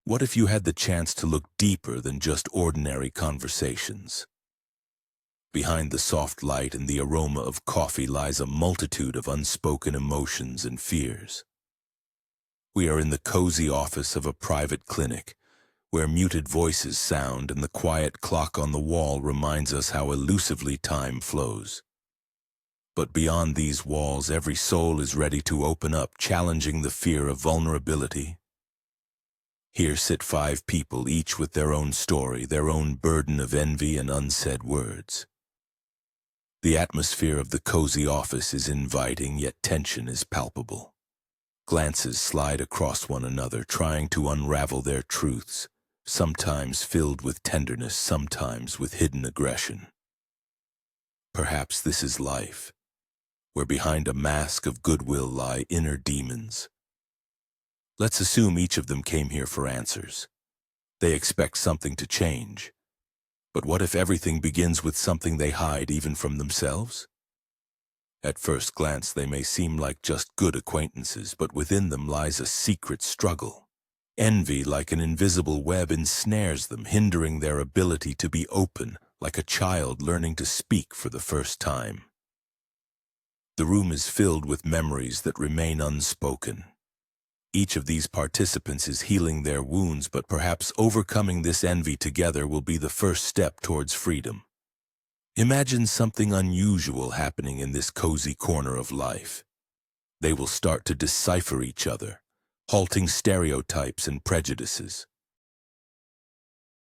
What if you had the chance to look deeper than just ordinary conversations? Behind the soft light and the aroma of coffee lies a multitude of unspoken emotions and fears. We are in the cozy office of a private clinic, where muted voices sound and the quiet clock on the wall reminds us how elusively time flows. But beyond these walls, every soul is ready to open up, challenging the fear of vulnerability. Here sit 5 people, each with their own story, their own burden of envy and unsaid words. The atmosphere of the cozy office is inviting, yet tension is palpable. Glances slide across one another, trying to unravel their truths, sometimes filled with tenderness, sometimes with hidden aggression. Perhaps this is life, where behind a mask of goodwill lie inner demons. Let's assume each of them came here for answers. They expect something to change. But what if everything begins with something they hide even from themselves? At first glance, they may seem like just good acquaintances, but within them lies a secret struggle. Envy, like an invisible web, ensnares them, hindering their ability to be open, like a child learning to speak for the first time. The room is filled with memories that remain unspoken. Each of these participants is healing their wounds, but perhaps overcoming this envy together will be the first step towards freedom. Imagine something unusual happening in this cozy corner of life. They will start to decipher each other, halting stereotypes and prejudices.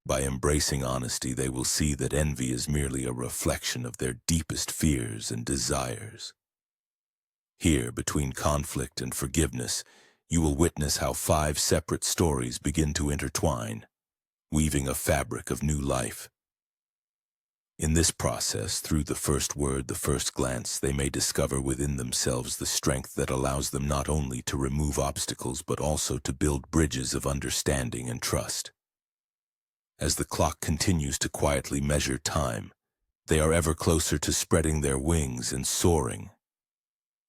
By embracing honesty, they will see that envy is merely a reflection of their deepest fears and desires. Here, between conflict and forgiveness, you will witness how 5 separate stories begin to intertwine, weaving a fabric of new life. In this process, through the first word, the first glance, they may discover within themselves the strength that allows them not only to remove obstacles but also to build bridges of understanding and trust. As the clock continues to quietly measure time, they are ever closer to spreading their wings and soaring.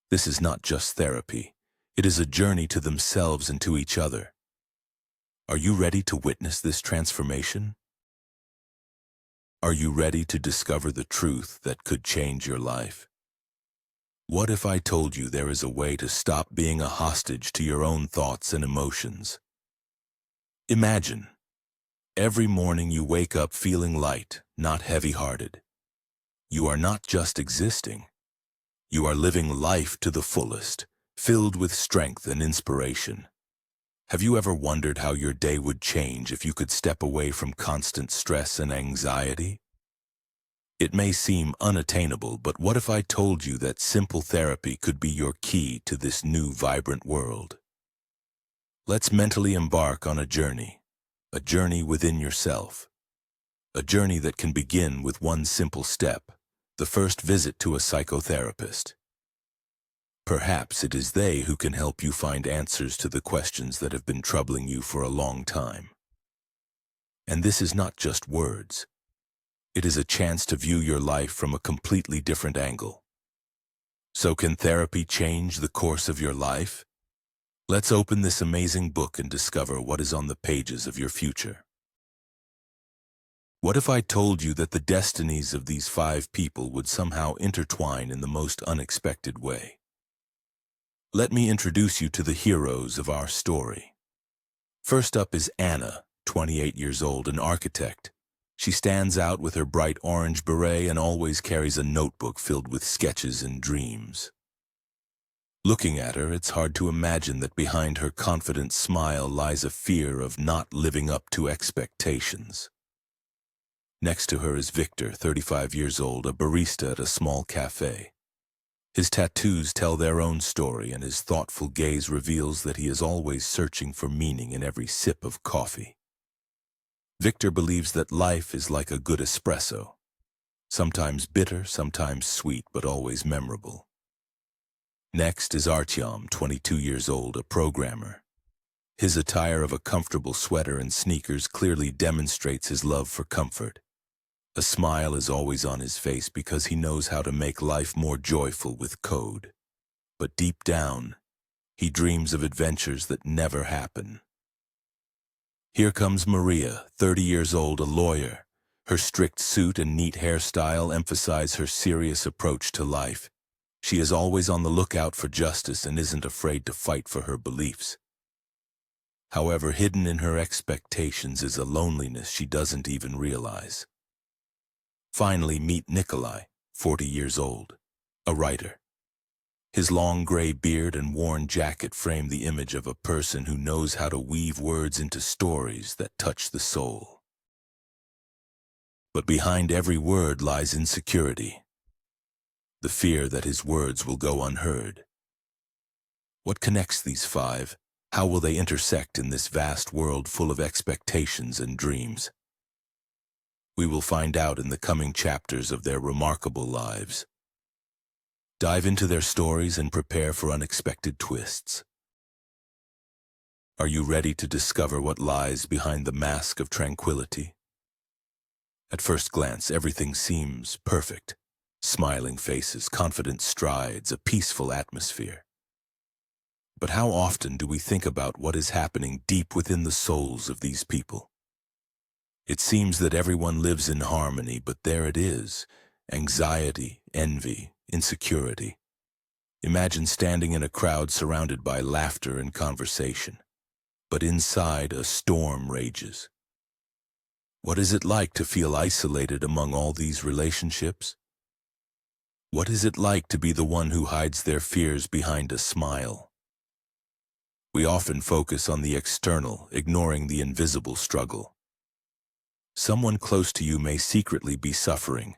This is not just therapy. It is a journey to themselves and to each other. Are you ready to witness this transformation? Are you ready to discover the truth that could change your life? What if I told you there is a way to stop being a hostage to your own thoughts and emotions? Imagine, every morning you wake up feeling light, not heavy-hearted. You are not just existing. You are living life to the fullest, filled with strength and inspiration. Have you ever wondered how your day would change if you could step away from constant stress and anxiety? It may seem unattainable, but what if I told you that simple therapy could be your key to this new vibrant world? Let's mentally embark on a journey within yourself. A journey that can begin with one simple step, the first visit to a psychotherapist. Perhaps it is they who can help you find answers to the questions that have been troubling you for a long time. And this is not just words. It is a chance to view your life from a completely different angle. So can therapy change the course of your life? Let's open this amazing book and discover what is on the pages of your future. What if I told you that the destinies of these 5 people would somehow intertwine in the most unexpected way? Let me introduce you to the heroes of our story. First up is Anna, 28 years old, an architect. She stands out with her bright orange beret and always carries a notebook filled with sketches and dreams. Looking at her, it's hard to imagine that behind her confident smile lies a fear of not living up to expectations. Next to her is Victor, 35 years old, a barista at a small cafe. His tattoos tell their own story, and his thoughtful gaze reveals that he is always searching for meaning in every sip of coffee. Victor believes that life is like a good espresso, sometimes bitter, sometimes sweet, but always memorable. Next is Artyom, 22 years old, a programmer. His attire of a comfortable sweater and sneakers clearly demonstrates his love for comfort. A smile is always on his face because he knows how to make life more joyful with code. But deep down, he dreams of adventures that never happen. Here comes Maria, 30 years old, a lawyer. Her strict suit and neat hairstyle emphasize her serious approach to life. She is always on the lookout for justice and isn't afraid to fight for her beliefs. However, hidden in her expectations is a loneliness she doesn't even realize. Finally, meet Nikolai, 40 years old, a writer. His long gray beard and worn jacket frame the image of a person who knows how to weave words into stories that touch the soul. But behind every word lies insecurity, the fear that his words will go unheard. What connects these five? How will they intersect in this vast world full of expectations and dreams? We will find out in the coming chapters of their remarkable lives. Dive into their stories and prepare for unexpected twists. Are you ready to discover what lies behind the mask of tranquility? At first glance, everything seems perfect. Smiling faces, confident strides, a peaceful atmosphere. But how often do we think about what is happening deep within the souls of these people? It seems that everyone lives in harmony, but there it is. Anxiety, envy, insecurity. Imagine standing in a crowd surrounded by laughter and conversation. But inside, a storm rages. What is it like to feel isolated among all these relationships? What is it like to be the one who hides their fears behind a smile? We often focus on the external, ignoring the invisible struggle. Someone close to you may secretly be suffering,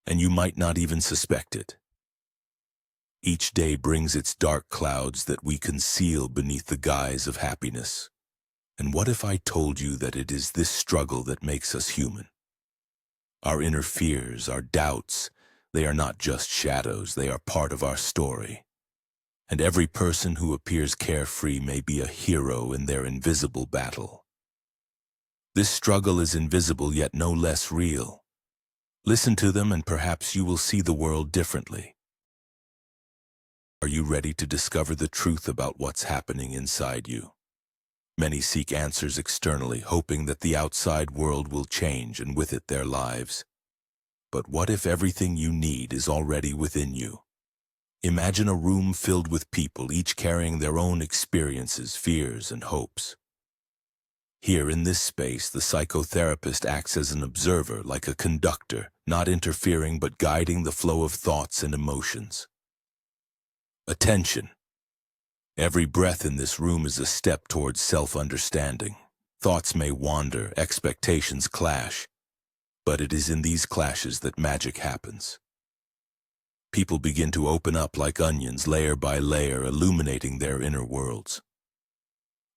and you might not even suspect it. Each day brings its dark clouds that we conceal beneath the guise of happiness. And what if I told you that it is this struggle that makes us human? Our inner fears, our doubts, they are not just shadows, they are part of our story. And every person who appears carefree may be a hero in their invisible battle. This struggle is invisible yet no less real. Listen to them and perhaps you will see the world differently. Are you ready to discover the truth about what's happening inside you? Many seek answers externally, hoping that the outside world will change and with it their lives. But what if everything you need is already within you? Imagine a room filled with people, each carrying their own experiences, fears, and hopes. Here in this space, the psychotherapist acts as an observer, like a conductor, not interfering but guiding the flow of thoughts and emotions. Attention! Every breath in this room is a step towards self-understanding. Thoughts may wander, expectations clash, but it is in these clashes that magic happens. People begin to open up like onions, layer by layer, illuminating their inner worlds.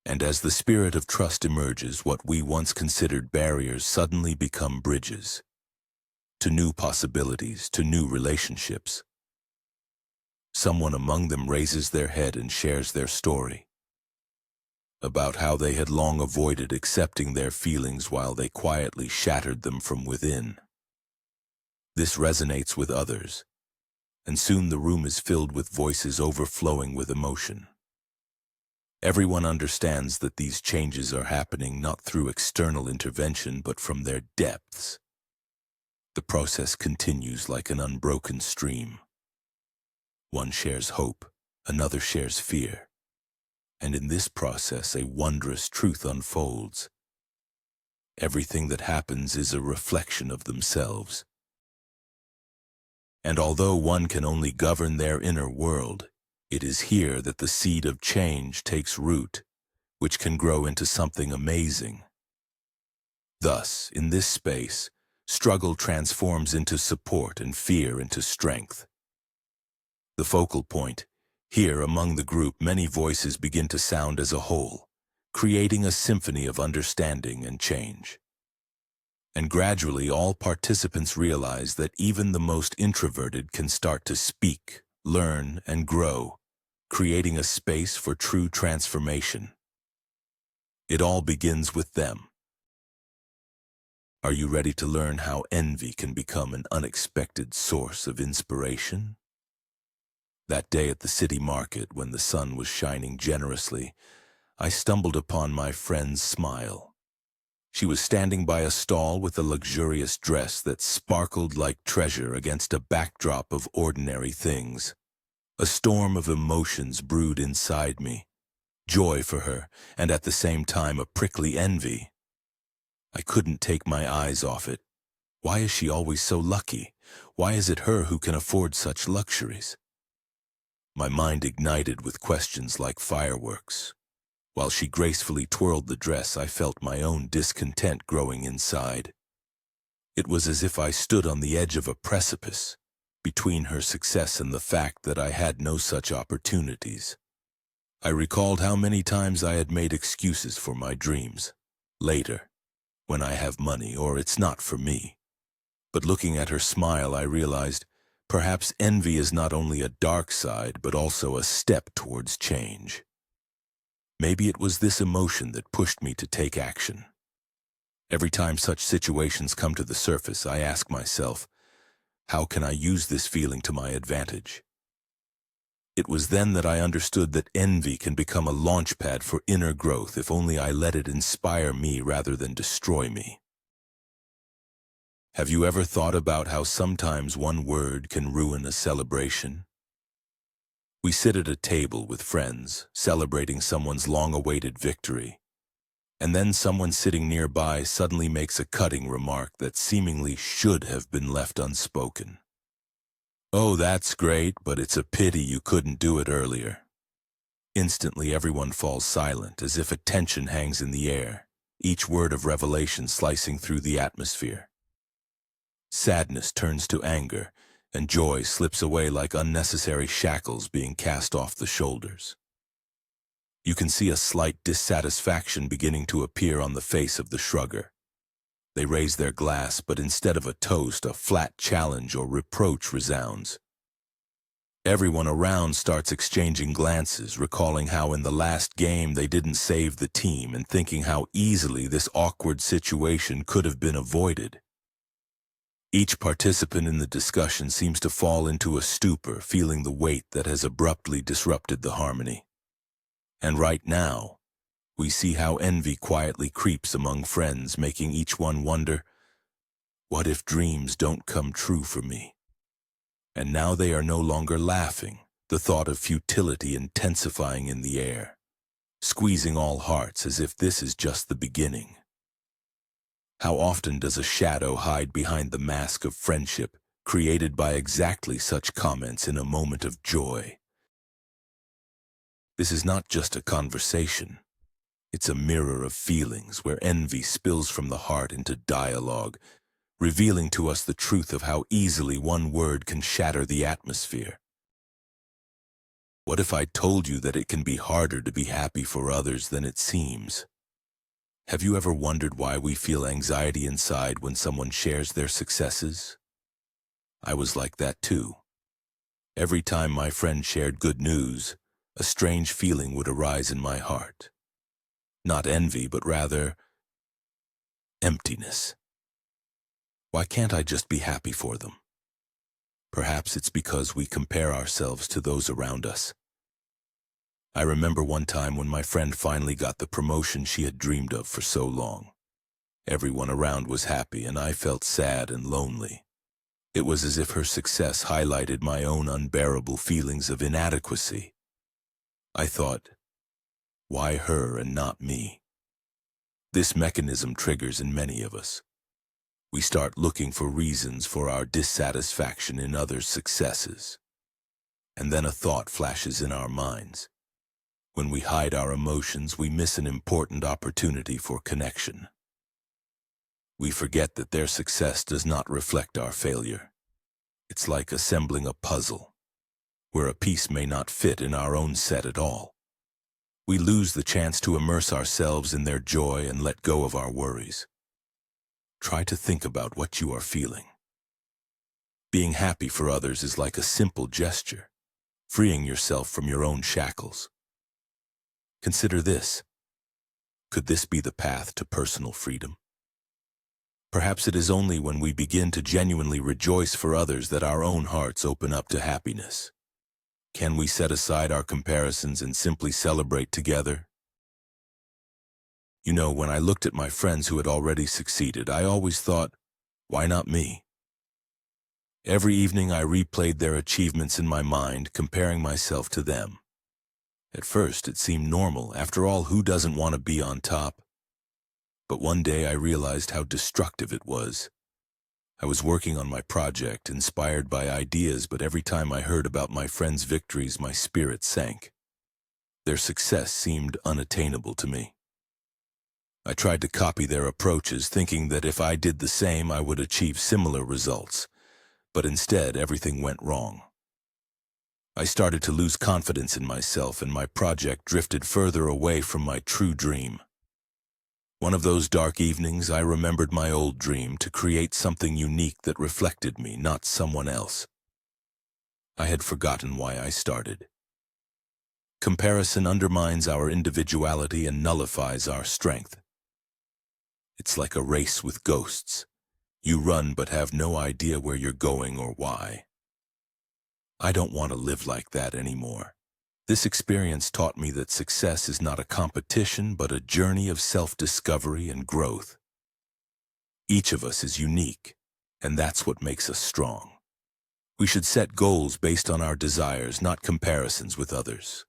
And as the spirit of trust emerges, what we once considered barriers suddenly become bridges to new possibilities, to new relationships. Someone among them raises their head and shares their story about how they had long avoided accepting their feelings while they quietly shattered them from within. This resonates with others, and soon the room is filled with voices overflowing with emotion. Everyone understands that these changes are happening not through external intervention but from their depths. The process continues like an unbroken stream. One shares hope, another shares fear. And in this process, a wondrous truth unfolds. Everything that happens is a reflection of themselves. And although one can only govern their inner world, it is here that the seed of change takes root, which can grow into something amazing. Thus, in this space, struggle transforms into support and fear into strength. The focal point, here among the group, many voices begin to sound as a whole, creating a symphony of understanding and change. And gradually all participants realize that even the most introverted can start to speak, learn, and grow, creating a space for true transformation. It all begins with them. Are you ready to learn how envy can become an unexpected source of inspiration? That day at the city market, when the sun was shining generously, I stumbled upon my friend's smile. She was standing by a stall with a luxurious dress that sparkled like treasure against a backdrop of ordinary things. A storm of emotions brewed inside me, joy for her, and at the same time a prickly envy. I couldn't take my eyes off it. Why is she always so lucky? Why is it her who can afford such luxuries? My mind ignited with questions like fireworks. While she gracefully twirled the dress, I felt my own discontent growing inside. It was as if I stood on the edge of a precipice, between her success and the fact that I had no such opportunities. I recalled how many times I had made excuses for my dreams. Later, when I have money, or it's not for me. But looking at her smile, I realized perhaps envy is not only a dark side, but also a step towards change. Maybe it was this emotion that pushed me to take action. Every time such situations come to the surface, I ask myself, how can I use this feeling to my advantage? It was then that I understood that envy can become a launchpad for inner growth if only I let it inspire me rather than destroy me. Have you ever thought about how sometimes one word can ruin a celebration? We sit at a table with friends, celebrating someone's long-awaited victory, and then someone sitting nearby suddenly makes a cutting remark that seemingly should have been left unspoken. "Oh, that's great, but it's a pity you couldn't do it earlier." Instantly everyone falls silent, as if a tension hangs in the air, each word of revelation slicing through the atmosphere. Sadness turns to anger, and joy slips away like unnecessary shackles being cast off the shoulders. You can see a slight dissatisfaction beginning to appear on the face of the shrugger. They raise their glass, but instead of a toast, a flat challenge or reproach resounds. Everyone around starts exchanging glances, recalling how in the last game they didn't save the team and thinking how easily this awkward situation could have been avoided. Each participant in the discussion seems to fall into a stupor, feeling the weight that has abruptly disrupted the harmony. And right now, we see how envy quietly creeps among friends, making each one wonder, what if dreams don't come true for me? And now they are no longer laughing, the thought of futility intensifying in the air, squeezing all hearts as if this is just the beginning. How often does a shadow hide behind the mask of friendship created by exactly such comments in a moment of joy? This is not just a conversation. It's a mirror of feelings where envy spills from the heart into dialogue, revealing to us the truth of how easily one word can shatter the atmosphere. What if I told you that it can be harder to be happy for others than it seems? Have you ever wondered why we feel anxiety inside when someone shares their successes? I was like that too. Every time my friend shared good news, a strange feeling would arise in my heart. Not envy, but rather emptiness. Why can't I just be happy for them? Perhaps it's because we compare ourselves to those around us. I remember one time when my friend finally got the promotion she had dreamed of for so long. Everyone around was happy, and I felt sad and lonely. It was as if her success highlighted my own unbearable feelings of inadequacy. I thought, why her and not me? This mechanism triggers in many of us. We start looking for reasons for our dissatisfaction in others' successes. And then a thought flashes in our minds. When we hide our emotions, we miss an important opportunity for connection. We forget that their success does not reflect our failure. It's like assembling a puzzle, where a piece may not fit in our own set at all. We lose the chance to immerse ourselves in their joy and let go of our worries. Try to think about what you are feeling. Being happy for others is like a simple gesture, freeing yourself from your own shackles. Consider this. Could this be the path to personal freedom? Perhaps it is only when we begin to genuinely rejoice for others that our own hearts open up to happiness. Can we set aside our comparisons and simply celebrate together? You know, when I looked at my friends who had already succeeded, I always thought, why not me? Every evening I replayed their achievements in my mind, comparing myself to them. At first, it seemed normal. After all, who doesn't want to be on top? But one day I realized how destructive it was. I was working on my project, inspired by ideas, but every time I heard about my friends' victories, my spirit sank. Their success seemed unattainable to me. I tried to copy their approaches, thinking that if I did the same, I would achieve similar results. But instead, everything went wrong. I started to lose confidence in myself, and my project drifted further away from my true dream. One of those dark evenings, I remembered my old dream to create something unique that reflected me, not someone else. I had forgotten why I started. Comparison undermines our individuality and nullifies our strength. It's like a race with ghosts. You run but have no idea where you're going or why. I don't want to live like that anymore. This experience taught me that success is not a competition, but a journey of self-discovery and growth. Each of us is unique, and that's what makes us strong. We should set goals based on our desires, not comparisons with others.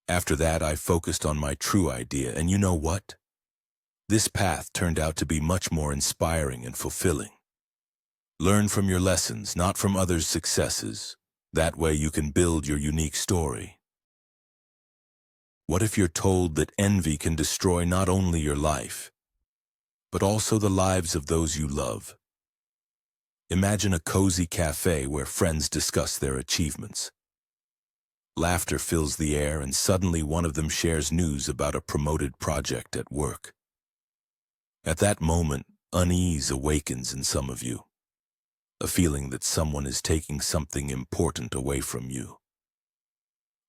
After that, I focused on my true idea, and you know what? This path turned out to be much more inspiring and fulfilling. Learn from your lessons, not from others' successes. That way you can build your unique story. What if you're told that envy can destroy not only your life, but also the lives of those you love? Imagine a cozy cafe where friends discuss their achievements. Laughter fills the air, and suddenly one of them shares news about a promoted project at work. At that moment, unease awakens in some of you, a feeling that someone is taking something important away from you.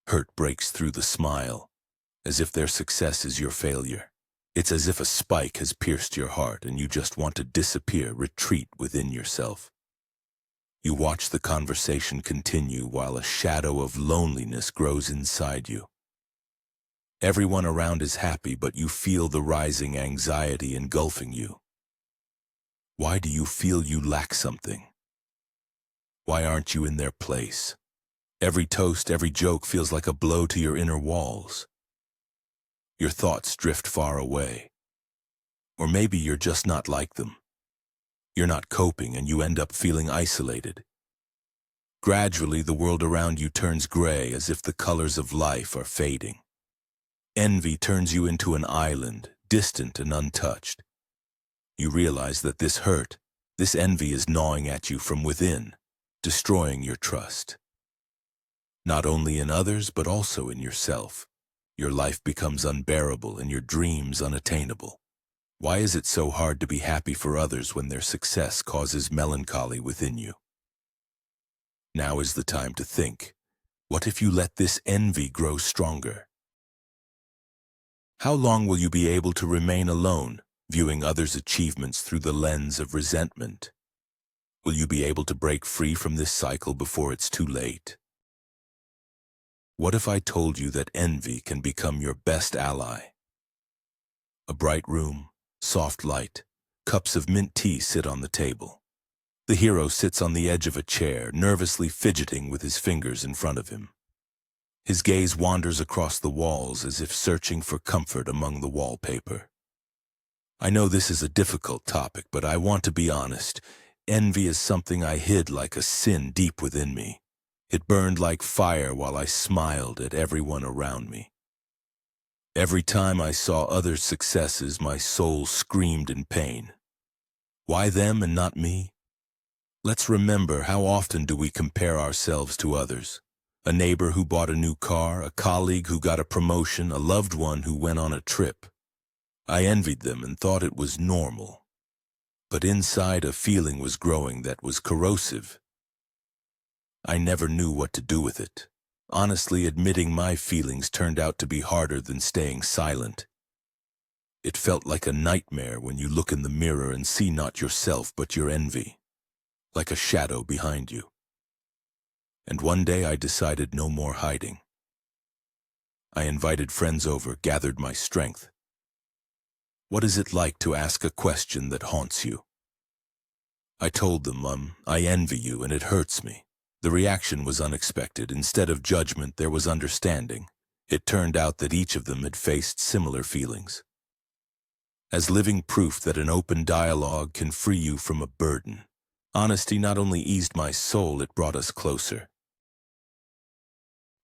Hurt breaks through the smile, as if their success is your failure. It's as if a spike has pierced your heart and you just want to disappear, retreat within yourself. You watch the conversation continue while a shadow of loneliness grows inside you. Everyone around is happy, but you feel the rising anxiety engulfing you. Why do you feel you lack something? Why aren't you in their place? Every toast, every joke feels like a blow to your inner walls. Your thoughts drift far away. Or maybe you're just not like them. You're not coping and you end up feeling isolated. Gradually, the world around you turns gray, as if the colors of life are fading. Envy turns you into an island, distant and untouched. You realize that this hurt, this envy is gnawing at you from within, destroying your trust. Not only in others, but also in yourself. Your life becomes unbearable and your dreams unattainable. Why is it so hard to be happy for others when their success causes melancholy within you? Now is the time to think. What if you let this envy grow stronger? How long will you be able to remain alone, viewing others' achievements through the lens of resentment? Will you be able to break free from this cycle before it's too late? What if I told you that envy can become your best ally? A bright room, soft light, cups of mint tea sit on the table. The hero sits on the edge of a chair, nervously fidgeting with his fingers in front of him. His gaze wanders across the walls as if searching for comfort among the wallpaper. I know this is a difficult topic, but I want to be honest. Envy is something I hid like a sin deep within me. It burned like fire while I smiled at everyone around me. Every time I saw others' successes, my soul screamed in pain. Why them and not me? Let's remember, how often do we compare ourselves to others? A neighbor who bought a new car, a colleague who got a promotion, a loved one who went on a trip. I envied them and thought it was normal. But inside, a feeling was growing that was corrosive. I never knew what to do with it. Honestly, admitting my feelings turned out to be harder than staying silent. It felt like a nightmare when you look in the mirror and see not yourself but your envy, like a shadow behind you. And one day I decided no more hiding. I invited friends over, gathered my strength. What is it like to ask a question that haunts you? I told them, I envy you and it hurts me. The reaction was unexpected. Instead of judgment, there was understanding. It turned out that each of them had faced similar feelings. As living proof that an open dialogue can free you from a burden, honesty not only eased my soul, it brought us closer.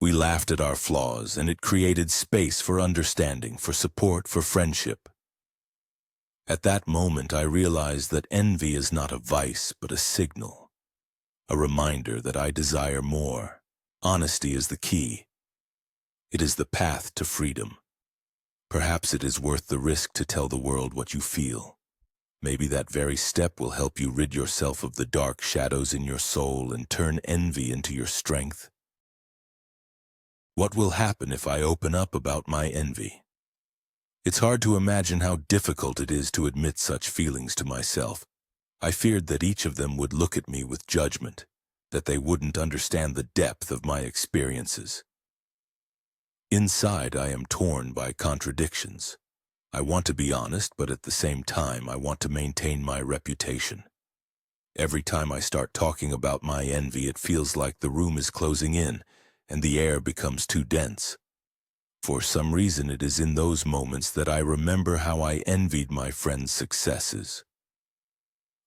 We laughed at our flaws, and it created space for understanding, for support, for friendship. At that moment, I realized that envy is not a vice, but a signal, a reminder that I desire more. Honesty is the key. It is the path to freedom. Perhaps it is worth the risk to tell the world what you feel. Maybe that very step will help you rid yourself of the dark shadows in your soul and turn envy into your strength. What will happen if I open up about my envy? It's hard to imagine how difficult it is to admit such feelings to myself. I feared that each of them would look at me with judgment, that they wouldn't understand the depth of my experiences. Inside, I am torn by contradictions. I want to be honest, but at the same time, I want to maintain my reputation. Every time I start talking about my envy, it feels like the room is closing in, and the air becomes too dense. For some reason, it is in those moments that I remember how I envied my friends' successes.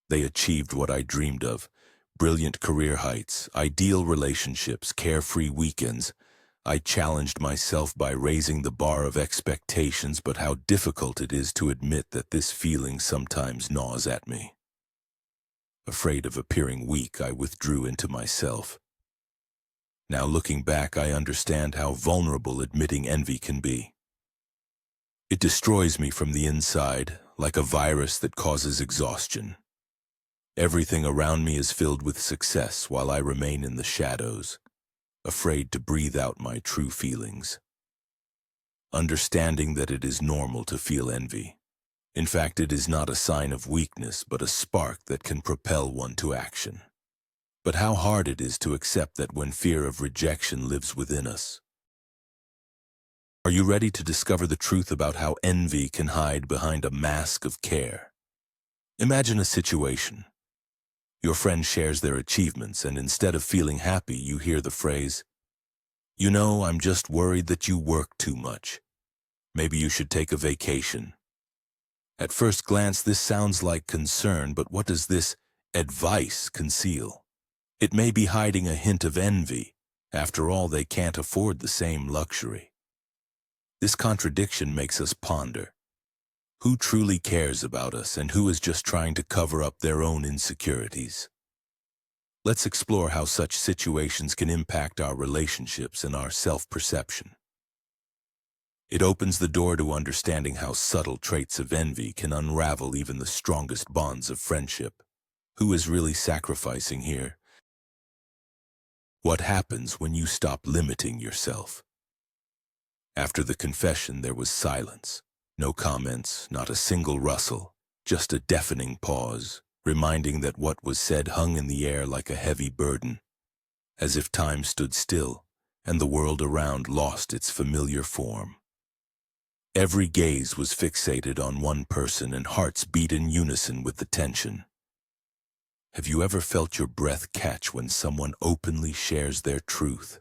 They achieved what I dreamed of: brilliant career heights, ideal relationships, carefree weekends. I challenged myself by raising the bar of expectations, but how difficult it is to admit that this feeling sometimes gnaws at me. Afraid of appearing weak, I withdrew into myself. Now looking back, I understand how vulnerable admitting envy can be. It destroys me from the inside, like a virus that causes exhaustion. Everything around me is filled with success while I remain in the shadows, afraid to breathe out my true feelings. Understanding that it is normal to feel envy. In fact, it is not a sign of weakness, but a spark that can propel one to action. But how hard it is to accept that when fear of rejection lives within us. Are you ready to discover the truth about how envy can hide behind a mask of care? Imagine a situation. Your friend shares their achievements, and instead of feeling happy, you hear the phrase, "You know, I'm just worried that you work too much. Maybe you should take a vacation." At first glance, this sounds like concern, but what does this advice conceal? It may be hiding a hint of envy. After all, they can't afford the same luxury. This contradiction makes us ponder. Who truly cares about us, and who is just trying to cover up their own insecurities? Let's explore how such situations can impact our relationships and our self-perception. It opens the door to understanding how subtle traits of envy can unravel even the strongest bonds of friendship. Who is really sacrificing here? What happens when you stop limiting yourself? After the confession, there was silence. No comments, not a single rustle, just a deafening pause, reminding that what was said hung in the air like a heavy burden, as if time stood still and the world around lost its familiar form. Every gaze was fixated on one person, and hearts beat in unison with the tension. Have you ever felt your breath catch when someone openly shares their truth?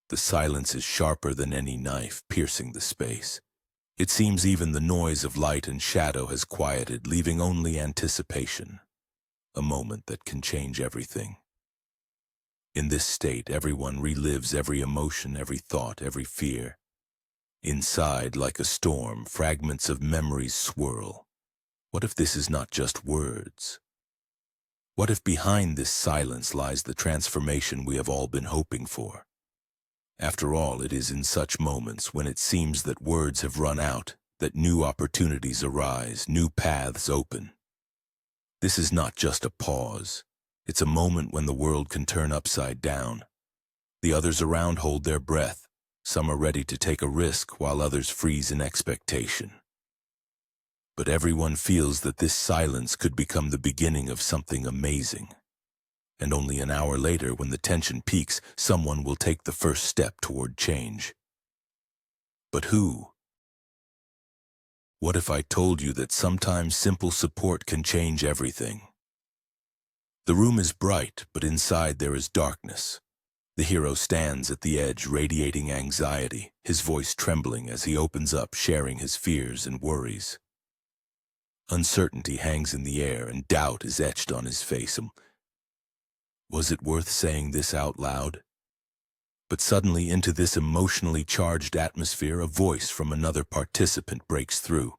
The silence is sharper than any knife, piercing the space. It seems even the noise of light and shadow has quieted, leaving only anticipation, a moment that can change everything. In this state, everyone relives every emotion, every thought, every fear. Inside, like a storm, fragments of memories swirl. What if this is not just words? What if behind this silence lies the transformation we have all been hoping for? After all, it is in such moments, when it seems that words have run out, that new opportunities arise, new paths open. This is not just a pause. It's a moment when the world can turn upside down. The others around hold their breath. Some are ready to take a risk, while others freeze in expectation. But everyone feels that this silence could become the beginning of something amazing. And only an hour later, when the tension peaks, someone will take the first step toward change. But who? What if I told you that sometimes simple support can change everything? The room is bright, but inside there is darkness. The hero stands at the edge, radiating anxiety, his voice trembling as he opens up, sharing his fears and worries. Uncertainty hangs in the air, and doubt is etched on his face. Was it worth saying this out loud? But suddenly, into this emotionally charged atmosphere, a voice from another participant breaks through.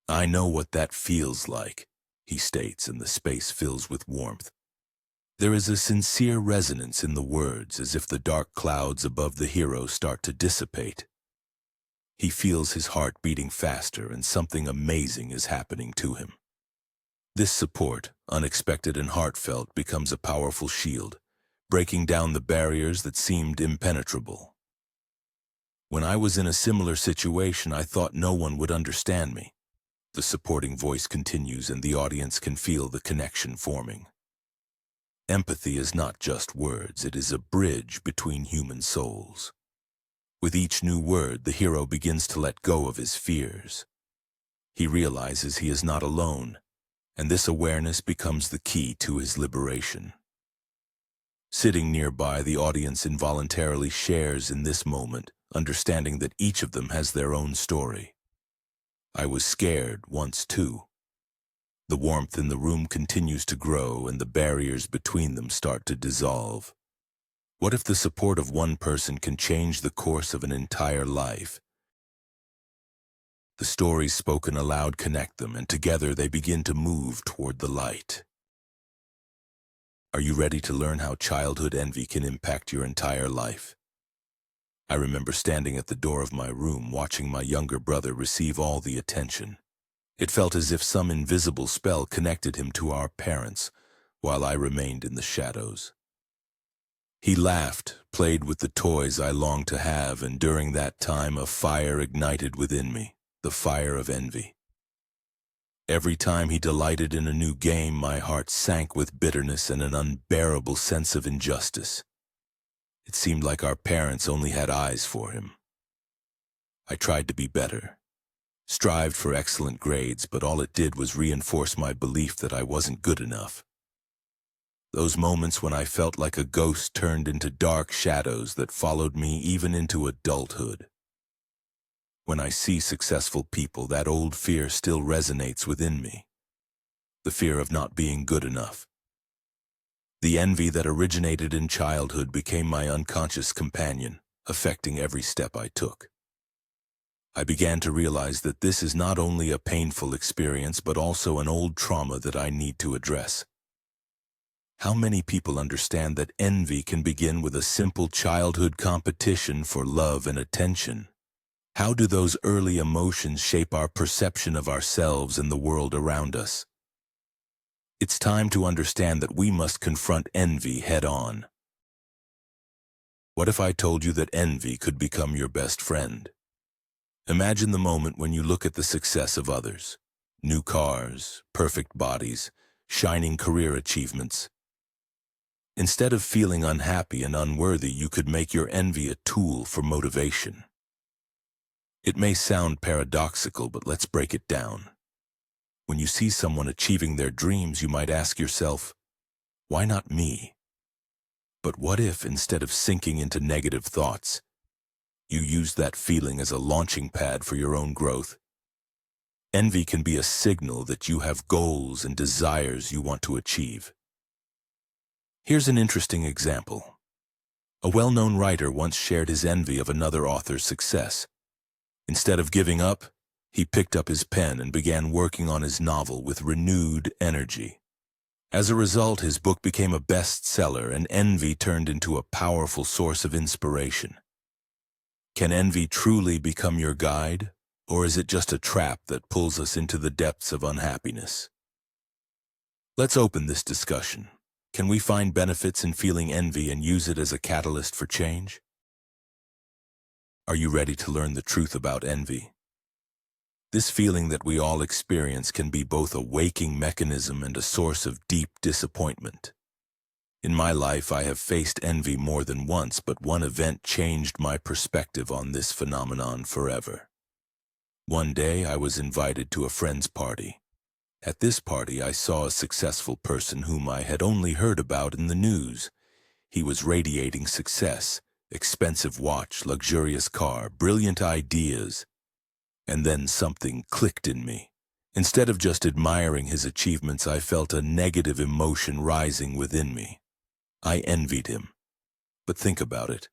"I know what that feels like," he states, and the space fills with warmth. There is a sincere resonance in the words, as if the dark clouds above the hero start to dissipate. He feels his heart beating faster, and something amazing is happening to him. This support, unexpected and heartfelt, becomes a powerful shield, breaking down the barriers that seemed impenetrable. "When I was in a similar situation, I thought no one would understand me." The supporting voice continues, and the audience can feel the connection forming. Empathy is not just words, it is a bridge between human souls. With each new word, the hero begins to let go of his fears. He realizes he is not alone, and this awareness becomes the key to his liberation. Sitting nearby, the audience involuntarily shares in this moment, understanding that each of them has their own story. "I was scared once too." The warmth in the room continues to grow, and the barriers between them start to dissolve. What if the support of one person can change the course of an entire life? The stories spoken aloud connect them, and together they begin to move toward the light. Are you ready to learn how childhood envy can impact your entire life? I remember standing at the door of my room, watching my younger brother receive all the attention. It felt as if some invisible spell connected him to our parents, while I remained in the shadows. He laughed, played with the toys I longed to have, and during that time a fire ignited within me, the fire of envy. Every time he delighted in a new game, my heart sank with bitterness and an unbearable sense of injustice. It seemed like our parents only had eyes for him. I tried to be better, strived for excellent grades, but all it did was reinforce my belief that I wasn't good enough. Those moments when I felt like a ghost turned into dark shadows that followed me even into adulthood. When I see successful people, that old fear still resonates within me. The fear of not being good enough. The envy that originated in childhood became my unconscious companion, affecting every step I took. I began to realize that this is not only a painful experience, but also an old trauma that I need to address. How many people understand that envy can begin with a simple childhood competition for love and attention? How do those early emotions shape our perception of ourselves and the world around us? It's time to understand that we must confront envy head-on. What if I told you that envy could become your best friend? Imagine the moment when you look at the success of others. New cars, perfect bodies, shining career achievements. Instead of feeling unhappy and unworthy, you could make your envy a tool for motivation. It may sound paradoxical, but let's break it down. When you see someone achieving their dreams, you might ask yourself, why not me? But what if, instead of sinking into negative thoughts, you use that feeling as a launching pad for your own growth? Envy can be a signal that you have goals and desires you want to achieve. Here's an interesting example. A well-known writer once shared his envy of another author's success. Instead of giving up, he picked up his pen and began working on his novel with renewed energy. As a result, his book became a bestseller, and envy turned into a powerful source of inspiration. Can envy truly become your guide, or is it just a trap that pulls us into the depths of unhappiness? Let's open this discussion. Can we find benefits in feeling envy and use it as a catalyst for change? Are you ready to learn the truth about envy? This feeling that we all experience can be both a waking mechanism and a source of deep disappointment. In my life, I have faced envy more than once, but one event changed my perspective on this phenomenon forever. One day I was invited to a friend's party. At this party I saw a successful person whom I had only heard about in the news. He was radiating success, expensive watch, luxurious car, brilliant ideas. And then something clicked in me. Instead of just admiring his achievements, I felt a negative emotion rising within me. I envied him. But think about it.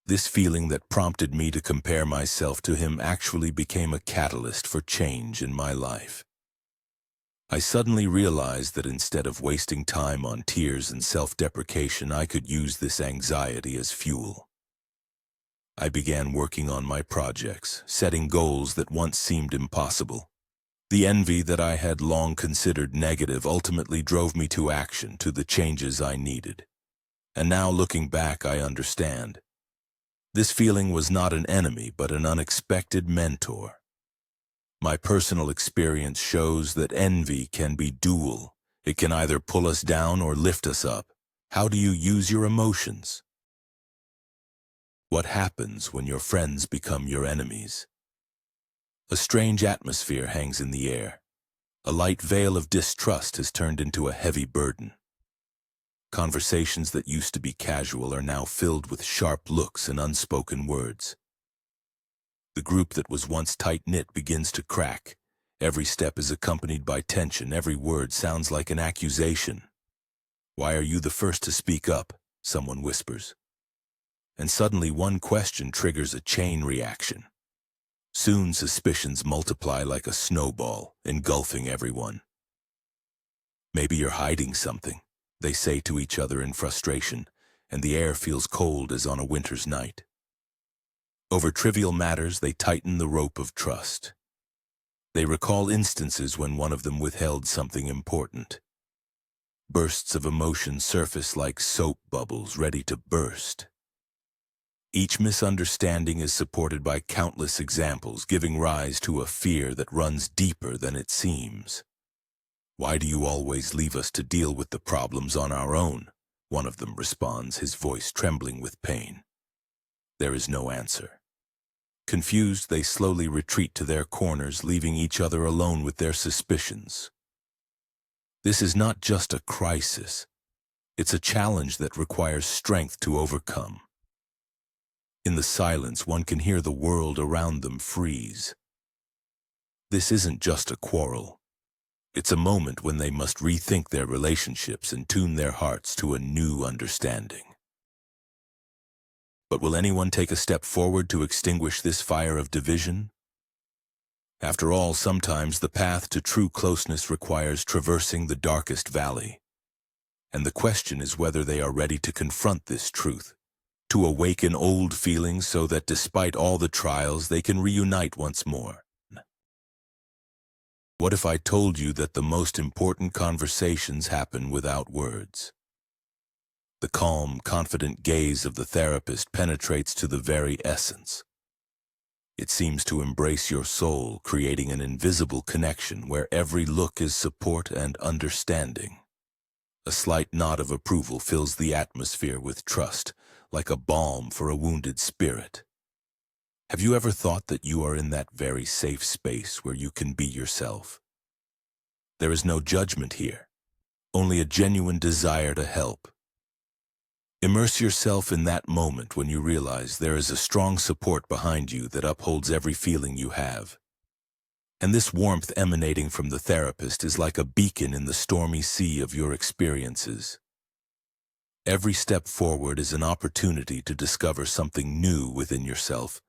This feeling that prompted me to compare myself to him actually became a catalyst for change in my life. I suddenly realized that instead of wasting time on tears and self-deprecation, I could use this anxiety as fuel. I began working on my projects, setting goals that once seemed impossible. The envy that I had long considered negative ultimately drove me to action, to the changes I needed. And now looking back, I understand. This feeling was not an enemy, but an unexpected mentor. My personal experience shows that envy can be dual. It can either pull us down or lift us up. How do you use your emotions? What happens when your friends become your enemies? A strange atmosphere hangs in the air. A light veil of distrust has turned into a heavy burden. Conversations that used to be casual are now filled with sharp looks and unspoken words. The group that was once tight-knit begins to crack. Every step is accompanied by tension. Every word sounds like an accusation. "Why are you the first to speak up?" someone whispers. And suddenly one question triggers a chain reaction. Soon suspicions multiply like a snowball, engulfing everyone. "Maybe you're hiding something," they say to each other in frustration, and the air feels cold as on a winter's night. Over trivial matters, they tighten the rope of trust. They recall instances when one of them withheld something important. Bursts of emotion surface like soap bubbles ready to burst. Each misunderstanding is supported by countless examples, giving rise to a fear that runs deeper than it seems. "Why do you always leave us to deal with the problems on our own?" one of them responds, his voice trembling with pain. There is no answer. Confused, they slowly retreat to their corners, leaving each other alone with their suspicions. This is not just a crisis. It's a challenge that requires strength to overcome. In the silence, one can hear the world around them freeze. This isn't just a quarrel. It's a moment when they must rethink their relationships and tune their hearts to a new understanding. But will anyone take a step forward to extinguish this fire of division? After all, sometimes the path to true closeness requires traversing the darkest valley. And the question is whether they are ready to confront this truth, to awaken old feelings so that despite all the trials, they can reunite once more. What if I told you that the most important conversations happen without words? The calm, confident gaze of the therapist penetrates to the very essence. It seems to embrace your soul, creating an invisible connection where every look is support and understanding. A slight nod of approval fills the atmosphere with trust, like a balm for a wounded spirit. Have you ever thought that you are in that very safe space where you can be yourself? There is no judgment here, only a genuine desire to help. Immerse yourself in that moment when you realize there is a strong support behind you that upholds every feeling you have. And this warmth emanating from the therapist is like a beacon in the stormy sea of your experiences. Every step forward is an opportunity to discover something new within yourself,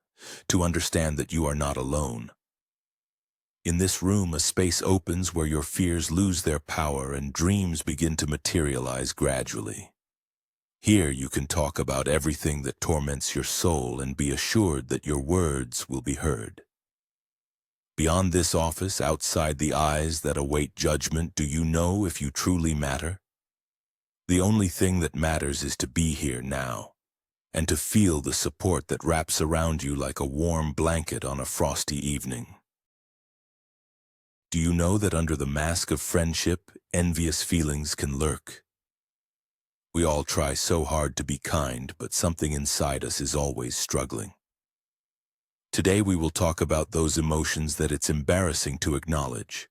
to understand that you are not alone. In this room, a space opens where your fears lose their power and dreams begin to materialize gradually. Here you can talk about everything that torments your soul and be assured that your words will be heard. Beyond this office, outside the eyes that await judgment, do you know if you truly matter? The only thing that matters is to be here now, and to feel the support that wraps around you like a warm blanket on a frosty evening. Do you know that under the mask of friendship, envious feelings can lurk? We all try so hard to be kind, but something inside us is always struggling. Today we will talk about those emotions that it's embarrassing to acknowledge,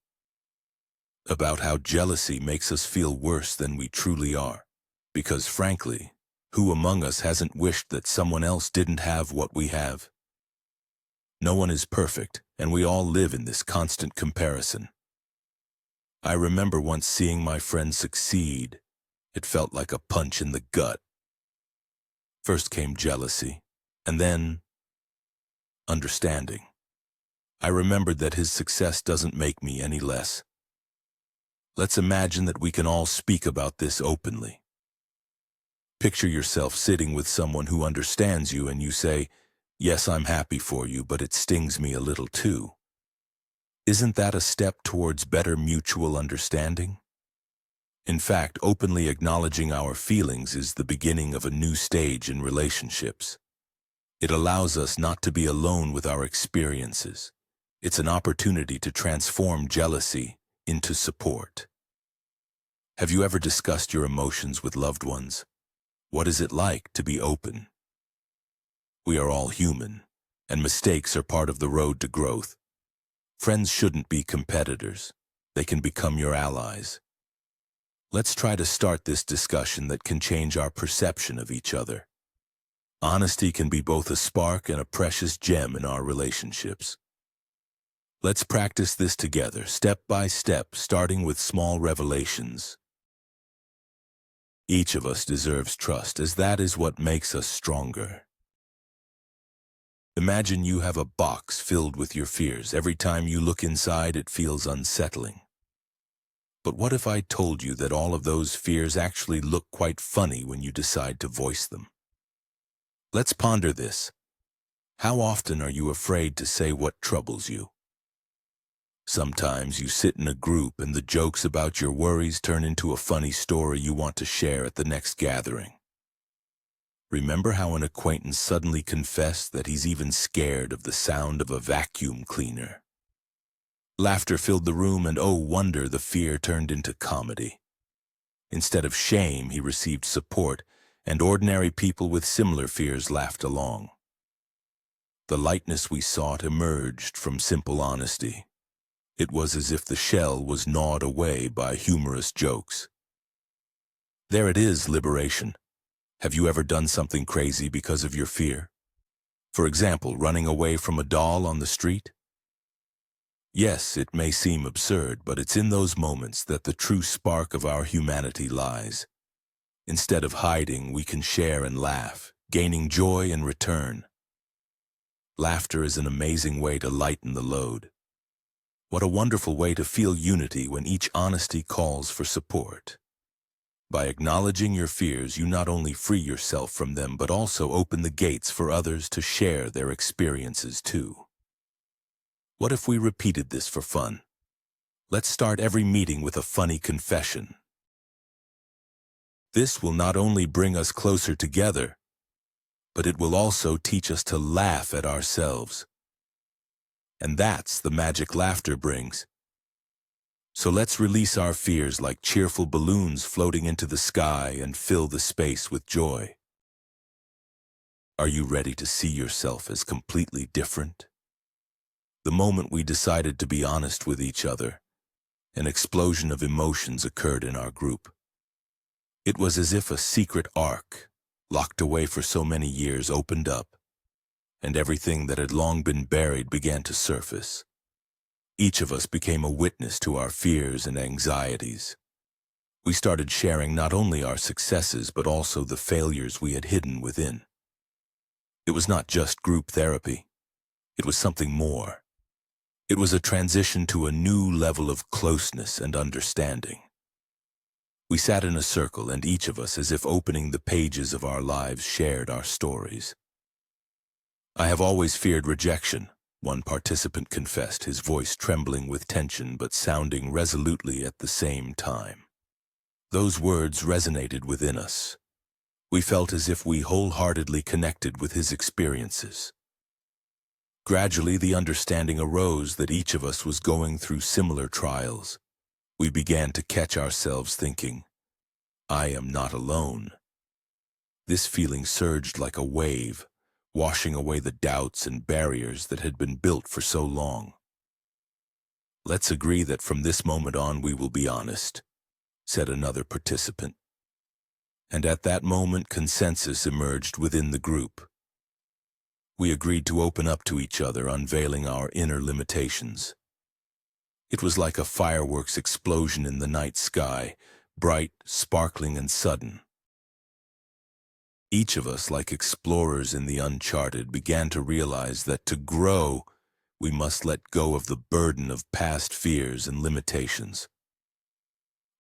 about how jealousy makes us feel worse than we truly are. Because frankly, who among us hasn't wished that someone else didn't have what we have? No one is perfect, and we all live in this constant comparison. I remember once seeing my friend succeed. It felt like a punch in the gut. First came jealousy, and then understanding. I remembered that his success doesn't make me any less. Let's imagine that we can all speak about this openly. Picture yourself sitting with someone who understands you and you say, "Yes, I'm happy for you, but it stings me a little too." Isn't that a step towards better mutual understanding? In fact, openly acknowledging our feelings is the beginning of a new stage in relationships. It allows us not to be alone with our experiences. It's an opportunity to transform jealousy into support. Have you ever discussed your emotions with loved ones? What is it like to be open? We are all human, and mistakes are part of the road to growth. Friends shouldn't be competitors. They can become your allies. Let's try to start this discussion that can change our perception of each other. Honesty can be both a spark and a precious gem in our relationships. Let's practice this together, step by step, starting with small revelations. Each of us deserves trust, as that is what makes us stronger. Imagine you have a box filled with your fears. Every time you look inside, it feels unsettling. But what if I told you that all of those fears actually look quite funny when you decide to voice them? Let's ponder this. How often are you afraid to say what troubles you? Sometimes you sit in a group and the jokes about your worries turn into a funny story you want to share at the next gathering. Remember how an acquaintance suddenly confessed that he's even scared of the sound of a vacuum cleaner? Laughter filled the room, and oh wonder, the fear turned into comedy. Instead of shame, he received support, and ordinary people with similar fears laughed along. The lightness we sought emerged from simple honesty. It was as if the shell was gnawed away by humorous jokes. There it is, liberation. Have you ever done something crazy because of your fear? For example, running away from a doll on the street? Yes, it may seem absurd, but it's in those moments that the true spark of our humanity lies. Instead of hiding, we can share and laugh, gaining joy in return. Laughter is an amazing way to lighten the load. What a wonderful way to feel unity when each honesty calls for support. By acknowledging your fears, you not only free yourself from them, but also open the gates for others to share their experiences too. What if we repeated this for fun? Let's start every meeting with a funny confession. This will not only bring us closer together, but it will also teach us to laugh at ourselves. And that's the magic laughter brings. So let's release our fears like cheerful balloons floating into the sky and fill the space with joy. Are you ready to see yourself as completely different? The moment we decided to be honest with each other, an explosion of emotions occurred in our group. It was as if a secret ark, locked away for so many years, opened up, and everything that had long been buried began to surface. Each of us became a witness to our fears and anxieties. We started sharing not only our successes, but also the failures we had hidden within. It was not just group therapy. It was something more. It was a transition to a new level of closeness and understanding. We sat in a circle, and each of us, as if opening the pages of our lives, shared our stories. I have always feared rejection, one participant confessed, his voice trembling with tension but sounding resolutely at the same time. Those words resonated within us. We felt as if we wholeheartedly connected with his experiences. Gradually, the understanding arose that each of us was going through similar trials. We began to catch ourselves thinking, "I am not alone." This feeling surged like a wave. washing away the doubts and barriers that had been built for so long. "Let's agree that from this moment on we will be honest," said another participant. And at that moment consensus emerged within the group. We agreed to open up to each other, unveiling our inner limitations. It was like a fireworks explosion in the night sky, bright, sparkling, and sudden. Each of us, like explorers in the uncharted, began to realize that to grow, we must let go of the burden of past fears and limitations.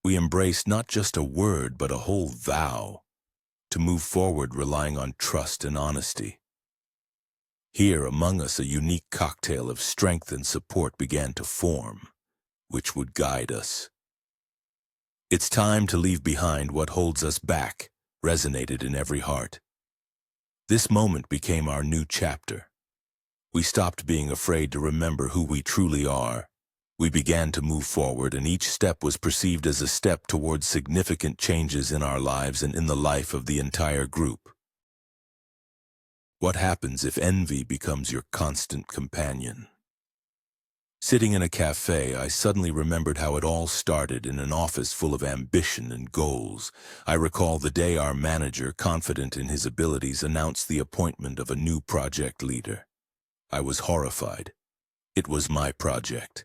We embraced not just a word, but a whole vow, to move forward relying on trust and honesty. Here among us a unique cocktail of strength and support began to form, which would guide us. "It's time to leave behind what holds us back," resonated in every heart. This moment became our new chapter. We stopped being afraid to remember who we truly are. We began to move forward, and each step was perceived as a step towards significant changes in our lives and in the life of the entire group. What happens if envy becomes your constant companion? Sitting in a cafe, I suddenly remembered how it all started in an office full of ambition and goals. I recall the day our manager, confident in his abilities, announced the appointment of a new project leader. I was horrified. It was my project.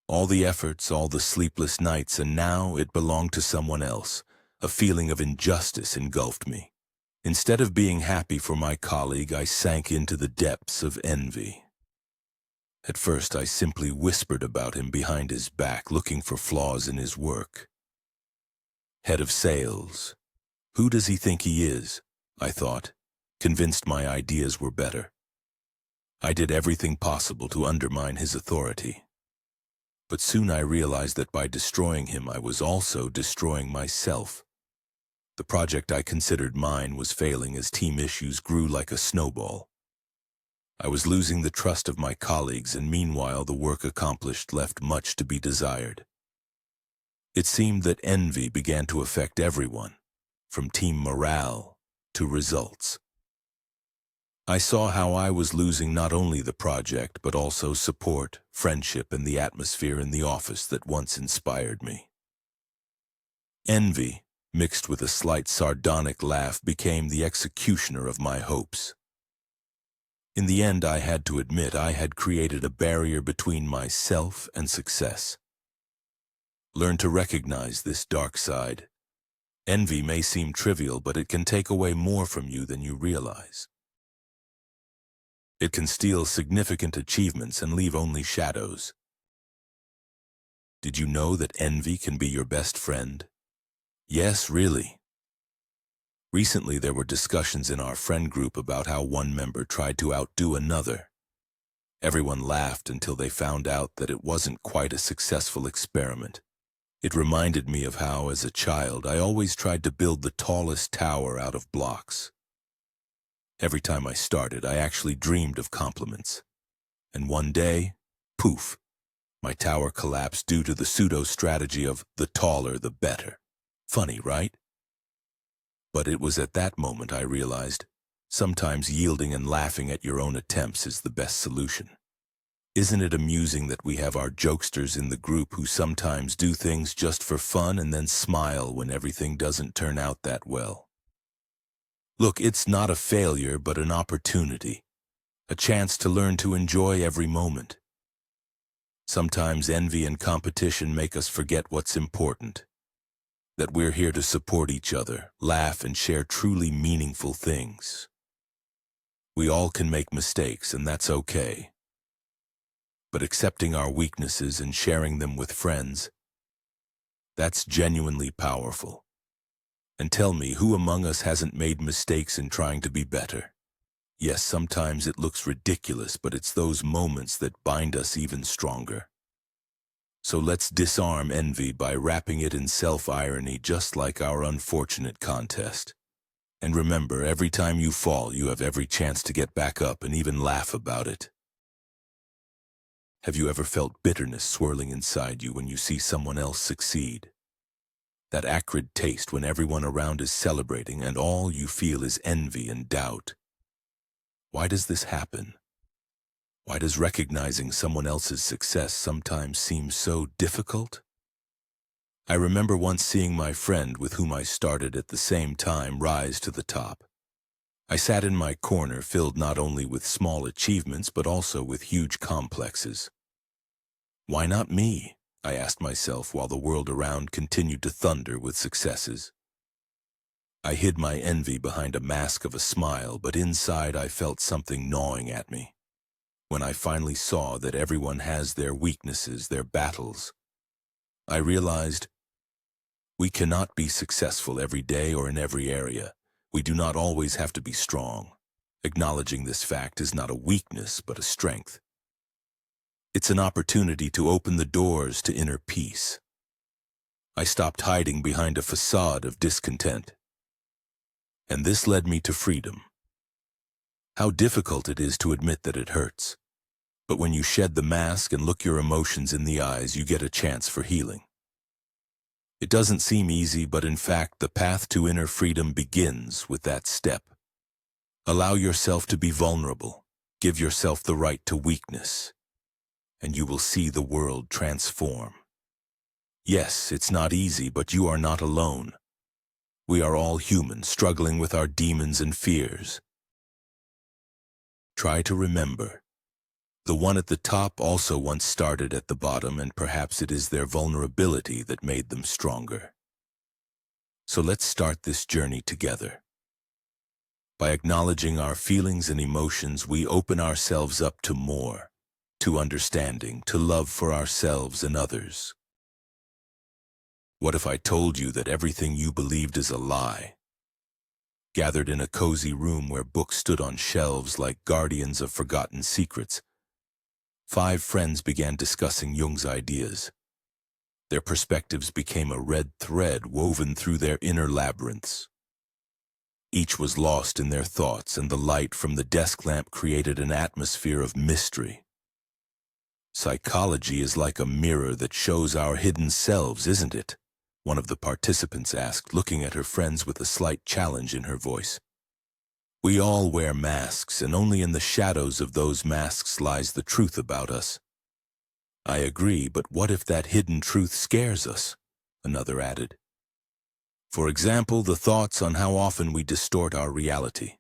All the efforts, all the sleepless nights, and now it belonged to someone else. A feeling of injustice engulfed me. Instead of being happy for my colleague, I sank into the depths of envy. At first, I simply whispered about him behind his back, looking for flaws in his work. "Head of sales. Who does he think he is?" I thought, convinced my ideas were better. I did everything possible to undermine his authority. But soon I realized that by destroying him, I was also destroying myself. The project I considered mine was failing as team issues grew like a snowball. I was losing the trust of my colleagues, and meanwhile the work accomplished left much to be desired. It seemed that envy began to affect everyone, from team morale to results. I saw how I was losing not only the project, but also support, friendship, and the atmosphere in the office that once inspired me. Envy, mixed with a slight sardonic laugh, became the executioner of my hopes. In the end, I had to admit I had created a barrier between myself and success. Learn to recognize this dark side. Envy may seem trivial, but it can take away more from you than you realize. It can steal significant achievements and leave only shadows. Did you know that envy can be your best friend? Yes, really. Recently, there were discussions in our friend group about how one member tried to outdo another. Everyone laughed until they found out that it wasn't quite a successful experiment. It reminded me of how, as a child, I always tried to build the tallest tower out of blocks. Every time I started, I actually dreamed of compliments. And one day, poof, my tower collapsed due to the pseudo-strategy of the taller the better. Funny, right? But it was at that moment I realized, sometimes yielding and laughing at your own attempts is the best solution. Isn't it amusing that we have our jokesters in the group who sometimes do things just for fun and then smile when everything doesn't turn out that well? Look, it's not a failure, but an opportunity, a chance to learn to enjoy every moment. Sometimes envy and competition make us forget what's important, that we're here to support each other, laugh, and share truly meaningful things. We all can make mistakes, and that's okay. But accepting our weaknesses and sharing them with friends, that's genuinely powerful. And tell me, who among us hasn't made mistakes in trying to be better? Yes, sometimes it looks ridiculous, but it's those moments that bind us even stronger. So let's disarm envy by wrapping it in self-irony, just like our unfortunate contest. And remember, every time you fall, you have every chance to get back up and even laugh about it. Have you ever felt bitterness swirling inside you when you see someone else succeed? That acrid taste when everyone around is celebrating and all you feel is envy and doubt. Why does this happen? Why does recognizing someone else's success sometimes seem so difficult? I remember once seeing my friend with whom I started at the same time rise to the top. I sat in my corner filled not only with small achievements but also with huge complexes. Why not me? I asked myself while the world around continued to thunder with successes. I hid my envy behind a mask of a smile, but inside I felt something gnawing at me. When I finally saw that everyone has their weaknesses, their battles, I realized we cannot be successful every day or in every area. We do not always have to be strong. Acknowledging this fact is not a weakness, but a strength. It's an opportunity to open the doors to inner peace. I stopped hiding behind a facade of discontent. And this led me to freedom. How difficult it is to admit that it hurts. But when you shed the mask and look your emotions in the eyes, you get a chance for healing. It doesn't seem easy, but in fact, the path to inner freedom begins with that step. Allow yourself to be vulnerable. Give yourself the right to weakness, and you will see the world transform. Yes, it's not easy, but you are not alone. We are all human, struggling with our demons and fears. Try to remember, the one at the top also once started at the bottom, and perhaps it is their vulnerability that made them stronger. So let's start this journey together. By acknowledging our feelings and emotions, we open ourselves up to more, to understanding, to love for ourselves and others. What if I told you that everything you believed is a lie? Gathered in a cozy room where books stood on shelves like guardians of forgotten secrets, 5 friends began discussing Jung's ideas. Their perspectives became a red thread woven through their inner labyrinths. Each was lost in their thoughts, and the light from the desk lamp created an atmosphere of mystery. Psychology is like a mirror that shows our hidden selves, isn't it? One of the participants asked, looking at her friends with a slight challenge in her voice. We all wear masks, and only in the shadows of those masks lies the truth about us. I agree, but what if that hidden truth scares us? Another added. For example, the thoughts on how often we distort our reality.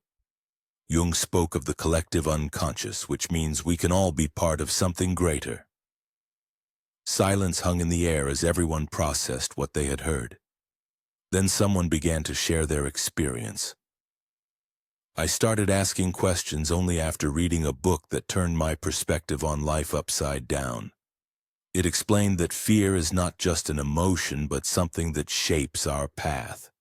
Jung spoke of the collective unconscious, which means we can all be part of something greater. Silence hung in the air as everyone processed what they had heard. Then someone began to share their experience. I started asking questions only after reading a book that turned my perspective on life upside down. It explained that fear is not just an emotion, but something that shapes our path.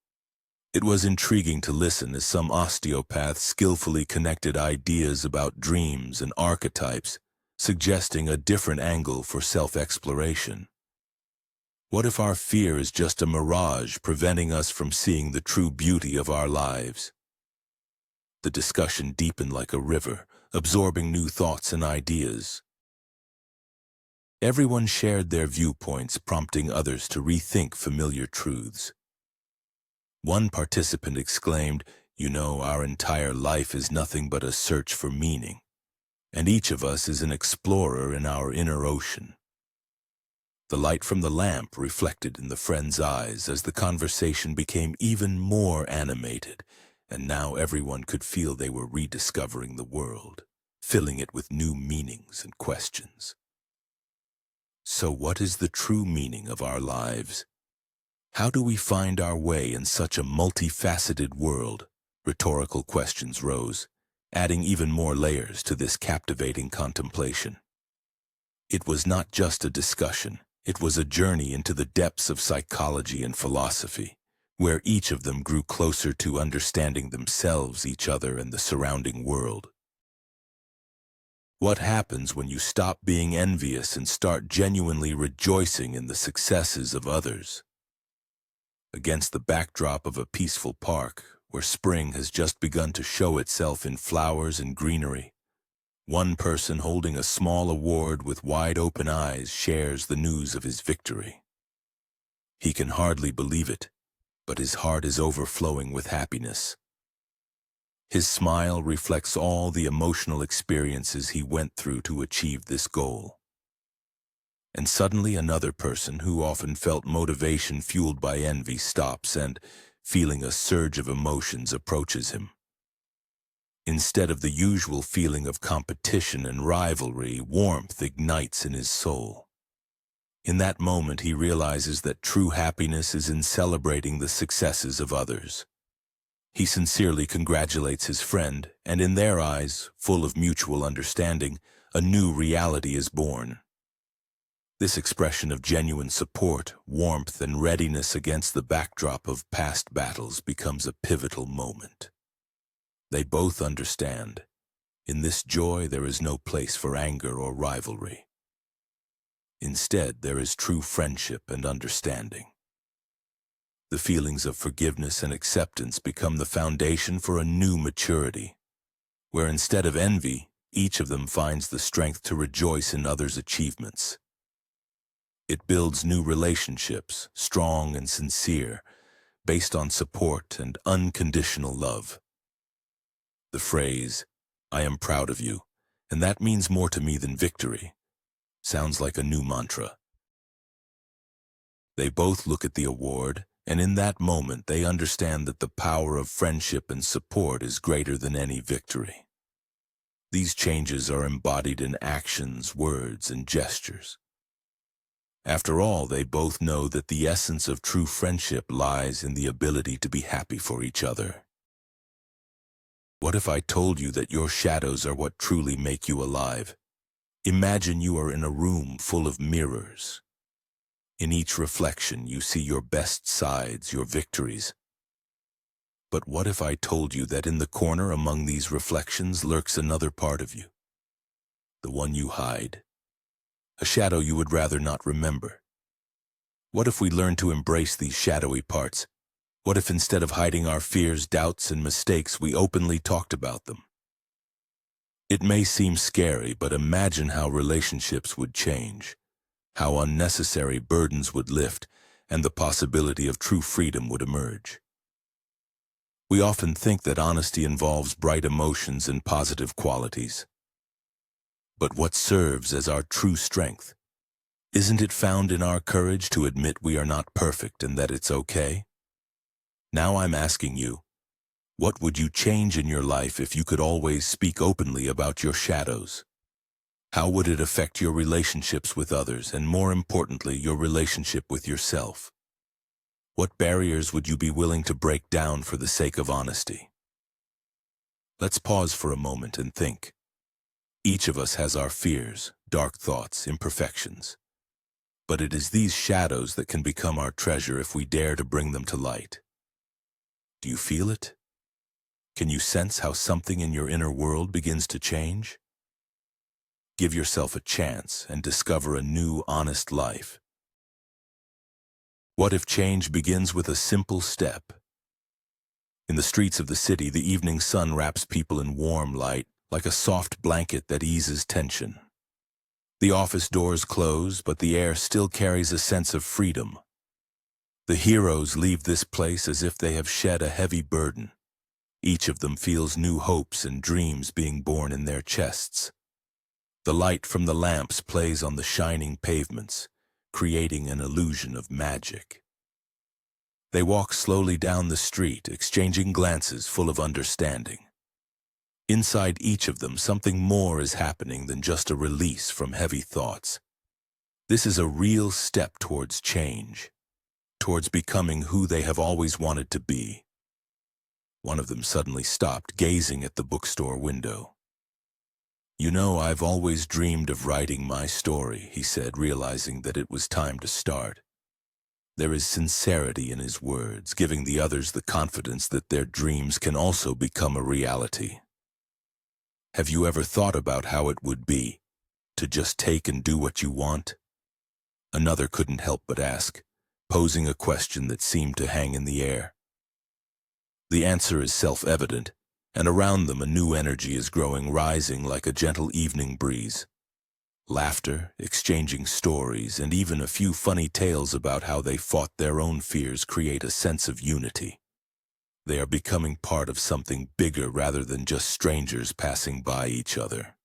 It was intriguing to listen as some osteopath skillfully connected ideas about dreams and archetypes, suggesting a different angle for self-exploration. What if our fear is just a mirage preventing us from seeing the true beauty of our lives? The discussion deepened like a river, absorbing new thoughts and ideas. Everyone shared their viewpoints, prompting others to rethink familiar truths. One participant exclaimed, "You know, our entire life is nothing but a search for meaning, and each of us is an explorer in our inner ocean." The light from the lamp reflected in the friends' eyes as the conversation became even more animated, and now everyone could feel they were rediscovering the world, filling it with new meanings and questions. So what is the true meaning of our lives? How do we find our way in such a multifaceted world? Rhetorical questions rose, adding even more layers to this captivating contemplation. It was not just a discussion, it was a journey into the depths of psychology and philosophy, where each of them grew closer to understanding themselves, each other, and the surrounding world. What happens when you stop being envious and start genuinely rejoicing in the successes of others? Against the backdrop of a peaceful park, where spring has just begun to show itself in flowers and greenery, one person holding a small award with wide-open eyes shares the news of his victory. He can hardly believe it, but his heart is overflowing with happiness. His smile reflects all the emotional experiences he went through to achieve this goal. And suddenly another person who often felt motivation fueled by envy stops and, feeling a surge of emotions, approaches him. Instead of the usual feeling of competition and rivalry, warmth ignites in his soul. In that moment, he realizes that true happiness is in celebrating the successes of others. He sincerely congratulates his friend, and in their eyes, full of mutual understanding, a new reality is born. This expression of genuine support, warmth, and readiness against the backdrop of past battles becomes a pivotal moment. They both understand. In this joy, there is no place for anger or rivalry. Instead, there is true friendship and understanding. The feelings of forgiveness and acceptance become the foundation for a new maturity, where instead of envy, each of them finds the strength to rejoice in others' achievements. It builds new relationships, strong and sincere, based on support and unconditional love. The phrase, "I am proud of you, and that means more to me than victory," sounds like a new mantra. They both look at the award, and in that moment they understand that the power of friendship and support is greater than any victory. These changes are embodied in actions, words, and gestures. After all, they both know that the essence of true friendship lies in the ability to be happy for each other. What if I told you that your shadows are what truly make you alive? Imagine you are in a room full of mirrors. In each reflection, you see your best sides, your victories. But what if I told you that in the corner among these reflections lurks another part of you? The one you hide. A shadow you would rather not remember. What if we learned to embrace these shadowy parts? What if instead of hiding our fears, doubts, and mistakes, we openly talked about them? It may seem scary, but imagine how relationships would change, how unnecessary burdens would lift, and the possibility of true freedom would emerge. We often think that honesty involves bright emotions and positive qualities. But what serves as our true strength? Isn't it found in our courage to admit we are not perfect and that it's okay? Now I'm asking you, what would you change in your life if you could always speak openly about your shadows? How would it affect your relationships with others and, more importantly, your relationship with yourself? What barriers would you be willing to break down for the sake of honesty? Let's pause for a moment and think. Each of us has our fears, dark thoughts, imperfections. But it is these shadows that can become our treasure if we dare to bring them to light. Do you feel it? Can you sense how something in your inner world begins to change? Give yourself a chance and discover a new, honest life. What if change begins with a simple step? In the streets of the city, the evening sun wraps people in warm light, like a soft blanket that eases tension. The office doors close, but the air still carries a sense of freedom. The heroes leave this place as if they have shed a heavy burden. Each of them feels new hopes and dreams being born in their chests. The light from the lamps plays on the shining pavements, creating an illusion of magic. They walk slowly down the street, exchanging glances full of understanding. Inside each of them, something more is happening than just a release from heavy thoughts. This is a real step towards change, towards becoming who they have always wanted to be. One of them suddenly stopped, gazing at the bookstore window. "You know, I've always dreamed of writing my story," he said, realizing that it was time to start. There is sincerity in his words, giving the others the confidence that their dreams can also become a reality. Have you ever thought about how it would be to just take and do what you want? Another couldn't help but ask, posing a question that seemed to hang in the air. The answer is self-evident, and around them a new energy is growing, rising like a gentle evening breeze. Laughter, exchanging stories, and even a few funny tales about how they fought their own fears create a sense of unity. They are becoming part of something bigger rather than just strangers passing by each other.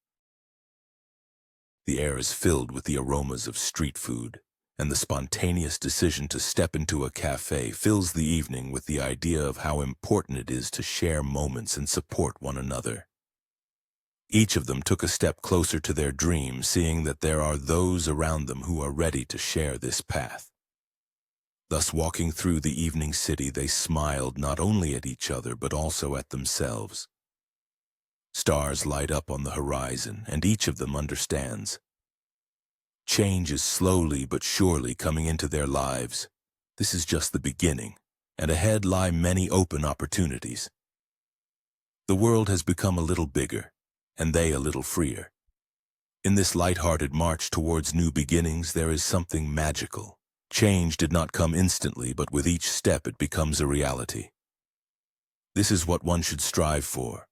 The air is filled with the aromas of street food, and the spontaneous decision to step into a cafe fills the evening with the idea of how important it is to share moments and support one another. Each of them took a step closer to their dream, seeing that there are those around them who are ready to share this path. Thus, walking through the evening city, they smiled not only at each other but also at themselves. Stars light up on the horizon, and each of them understands. Change is slowly but surely coming into their lives. This is just the beginning, and ahead lie many open opportunities. The world has become a little bigger, and they a little freer. In this light-hearted march towards new beginnings, there is something magical. Change did not come instantly, but with each step it becomes a reality. This is what one should strive for,